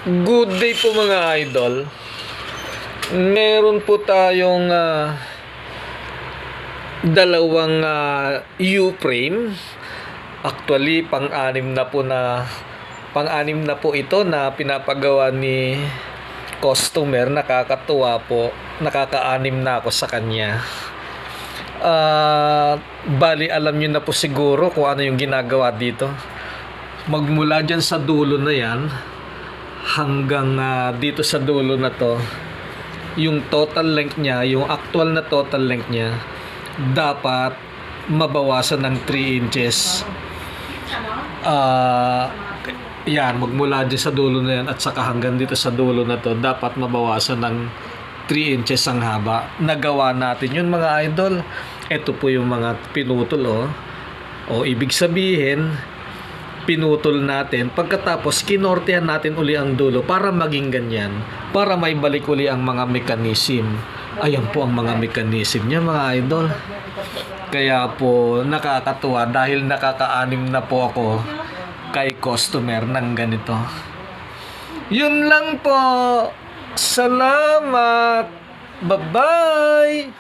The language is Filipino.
Good day po mga idol. Meron po tayong dalawang U-frame. Actually, pang-anim na po ito na pinapagawa ni customer. Nakakatuwa po. Nakaka-anim na ako sa kanya. Bali, alam nyo na po siguro kung ano yung ginagawa dito. Magmula dyan sa dulo na yan hanggang dito sa dulo na to, yung total length niya, yung actual na total length niya dapat mabawasan ng 3 inches. Yan, magmula dyan sa dulo na yan at saka hanggang dito sa dulo na to dapat mabawasan ng 3 inches ang haba. Nagawa natin yun mga idol. Ito po yung mga pinutol o ibig sabihin pinutol natin, pagkatapos kinortehan natin uli ang dulo para maging ganyan, para may balik uli ang mga mechanism. Ayan po ang mga mechanism niya mga idol. Kaya po nakakatuwa dahil nakaka-anim na po ako kay customer ng ganito. Yun lang po. Salamat. Bye-bye.